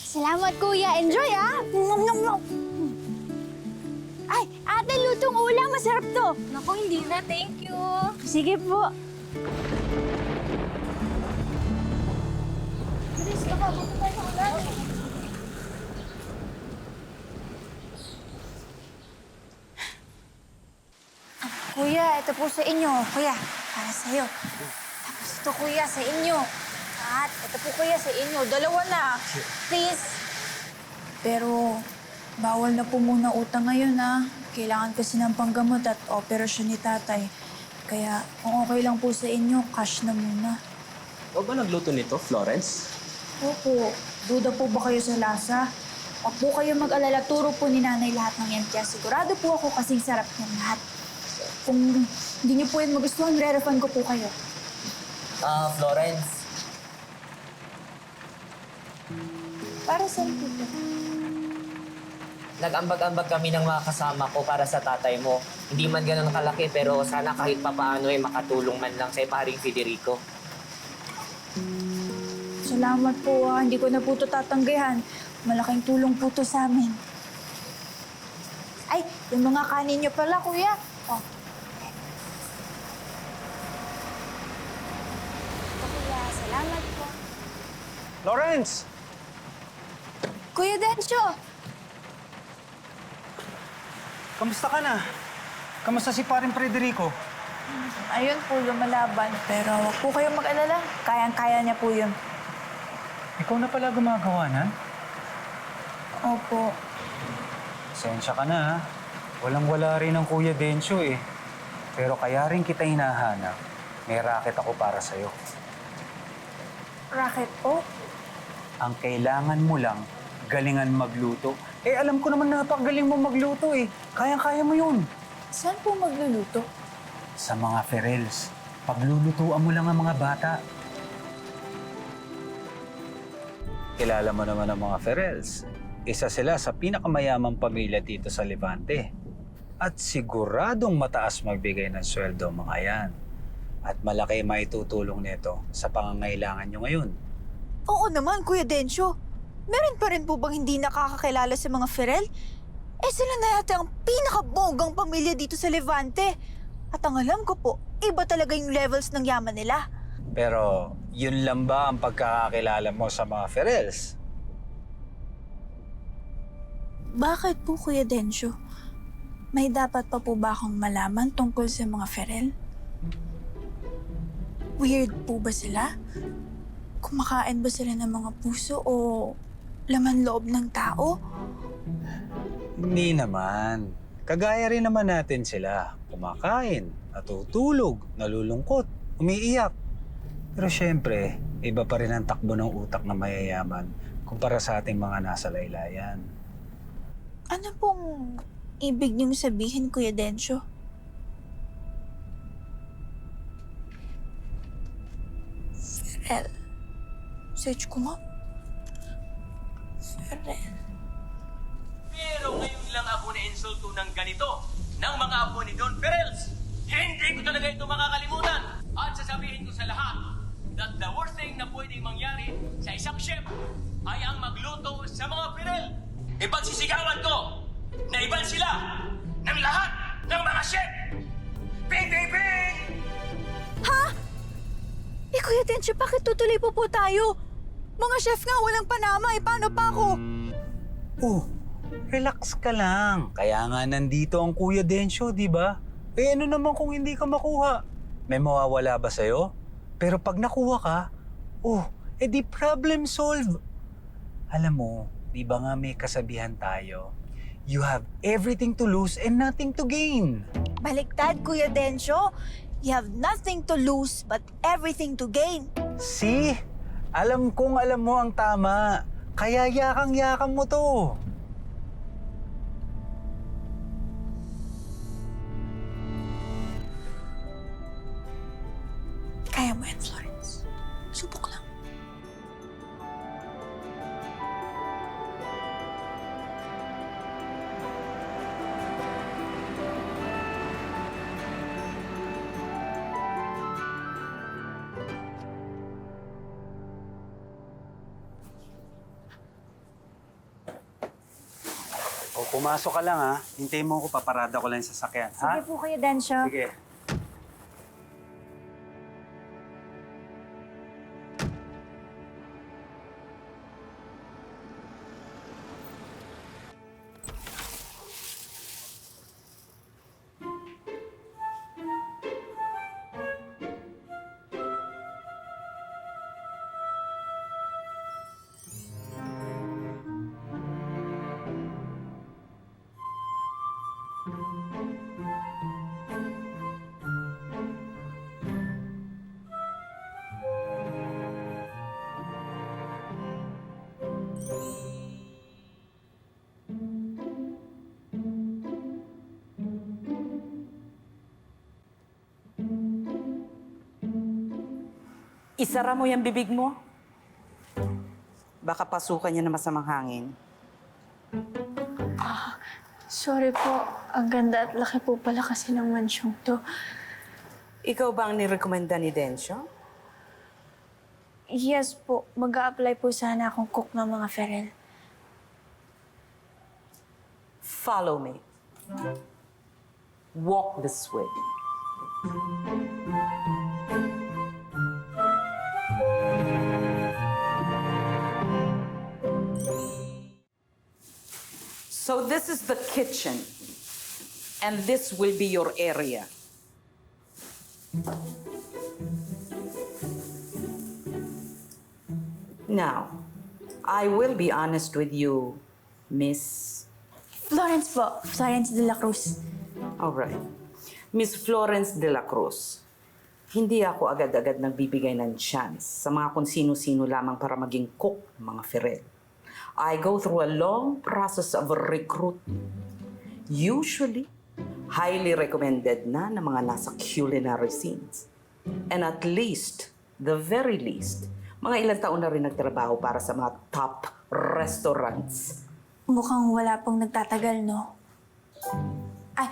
Salamat, kuya. Enjoy, ah! Nom, nom, nom. Ay, ate, lutong ulam. Masarap to. Naku, hindi na. Thank you. Sige po. Bilis ka ba? Buto tayo sa ulan. Kuya, ito po sa inyo. Kuya, para sa'yo. Tapos ito, kuya, sa inyo. At ito po, kuya, sa inyo. Dalawa na. Please. Pero, bawal na po muna utang ngayon, ha? Kailangan kasi ng panggamot at operasyon ni tatay. Kaya, kung okay lang po sa inyo, cash na muna. Ikaw ba nagluto nito, Florence? Opo, duda po ba kayo sa lasa? Huwag po kayo mag-alala, turo po ni nanay lahat ng yan. Kaya sigurado po ako kasing sarap ng lahat. Kung hindi niyo po yun magustuhan, re-refund ko po kayo. Florence. Para sa po. Nag-ambag-ambag kami ng mga kasama ko para sa tatay mo. Hindi man ganun kalaki pero sana kahit papaano ay makatulong man lang sa paring Federico. Salamat po, ha. Hindi ko na po ito tatanggihan. Malaking tulong po ito sa amin. Ay, yung mga kanin niyo pala, kuya. Oh. Ito, kuya. Salamat po. Lawrence! Kuya Dencio! Kamusta ka na? Kamusta si paring Federico? Ayun po, lumalaban. Pero huwag po kayong mag-alala. Kayang-kaya niya po yun. Ikaw na pala gumagawa na? Opo. Sensya ka na, ha? Walang-wala rin ang Kuya Dencio, eh. Pero kaya rin kita hinahanap. May racket ako para sa'yo. Racket po? Ang kailangan mo lang, galingan magluto. Eh, alam ko naman napakagaling mo magluto, eh. Kayang-kaya mo yun. Saan po magluluto? Sa mga Ferrells. Paglulutuan mo lang ang mga bata. Kilala mo naman ang mga Ferrells. Isa sila sa pinakamayamang pamilya dito sa Levante. At siguradong mataas magbigay ng sweldo ang mga yan. At malaki maitutulong nito sa pangangailangan nyo ngayon. Oo naman, Kuya Dencio. Meron pa rin po bang hindi nakakakilala sa mga Ferrell? Eh sila na yata ang pinakabonggang pamilya dito sa Levante. At ang alam ko po, iba talaga yung levels ng yaman nila. Pero yun lang ba ang pagkakakilala mo sa mga Ferrells? Bakit po, Kuya Dencio? May dapat pa po ba akong malaman tungkol sa mga Ferrell? Weird po ba sila? Kumakain ba sila ng mga puso o laman loob ng tao? Hindi naman. Kagaya rin naman natin sila. Kumakain, natutulog, nalulungkot, umiiyak. Pero syempre, iba pa rin ang takbo ng utak na mayayaman kumpara sa ating mga nasa laylayan. Ano pong ibig niyong sabihin, Kuya Dencio? Ferrell. Search ko nga. Ferrell. Pero ngayon lang ako na-insulto ng ganito ng mga apo ni Don Ferrells. Hindi ko talaga ito makakalimutan. At sasabihin ko sa lahat that the worst thing na pwedeng mangyari sa isang chef ay ang magluto sa mga Ferrell. Ipagsisigawan ko na iban sila ng lahat ng mga chef. Bing, bing, bing! Ha? Eh, Kuya Dencio, bakit tutuloy po tayo? Mga chef nga, walang panama. Eh, paano pa ako? Oh, relax ka lang. Kaya nga nandito ang Kuya Dencio, di ba? Eh ano naman kung hindi ka makuha? May mawawala ba sa'yo? Pero pag nakuha ka, di problem solve. Alam mo, di ba nga may kasabihan tayo? You have everything to lose and nothing to gain. Baliktad, Kuya Dencio. You have nothing to lose but everything to gain. See? Alam kong alam mo ang tama. Kaya yakang-yakang mo to. Kaya mo yan, Florence. Subok lang. pumasok ka lang ha. Hintayin mo ako, paparada ko lang yung sasakyan, ha? Sige po, Kuya Densyo. Sige. Isara mo yung bibig mo. Baka pasukan niya na masamang hangin. Sorry po. Ang ganda at laki po pala kasi ng mansyong to. Ikaw ba ang nirekomenda ni Densyo? Yes po, mag-a-apply po sana akong cook ng mga Ferel. Follow me. Walk this way. So this is the kitchen. And this will be your area. Now, I will be honest with you, Miss. Florence po, Florence de la Cruz. All right. Miss Florence de la Cruz, hindi ako agad-agad nagbibigay ng chance sa mga kung sino-sino lamang para maging cook ng mga Ferel. I go through a long process of recruitment. Usually, highly recommended na ng mga nasa culinary scenes. And at least, the very least, mga ilang taon na rin nagtrabaho para sa mga top restaurants. Mukhang wala pong nagtatagal, no? Ay,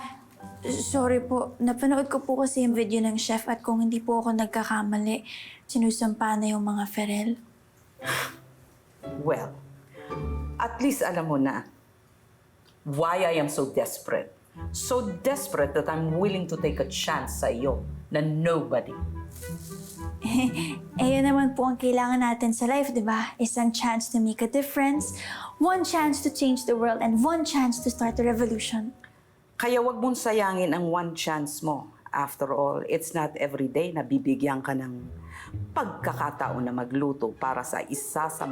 sorry po. Napanood ko po kasi yung video ng chef at kung hindi po ako nagkakamali, sinusampa na yung mga Ferel. Well, at least alam mo na why I am so desperate. So desperate that I'm willing to take a chance sa iyo na nobody. Yun naman po ang kailangan natin sa life, di ba? Isang chance to make a difference, one chance to change the world, and one chance to start a revolution. Kaya wag mong sayangin ang one chance mo. After all, it's not every day na bibigyan ka ng pagkakataon na magluto para sa isa sa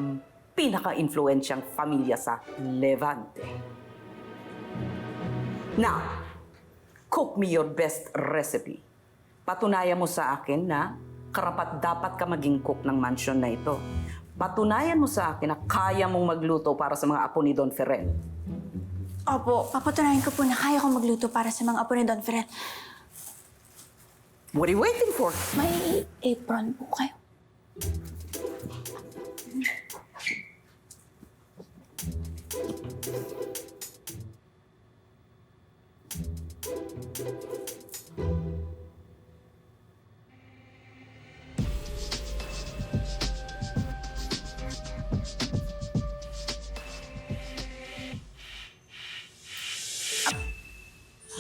pinaka-influensyang pamilya sa Levante. Now, cook me your best recipe. Patunayan mo sa akin na karapat-dapat ka maging cook ng mansion na ito. Patunayan mo sa akin na kaya mong magluto para sa mga apo ni Don Ferel. Opo, papatunayan ko po na kaya ko magluto para sa mga apo ni Don Ferel. What are you waiting for? May apron po kayo.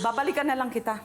Babalikan na lang kita.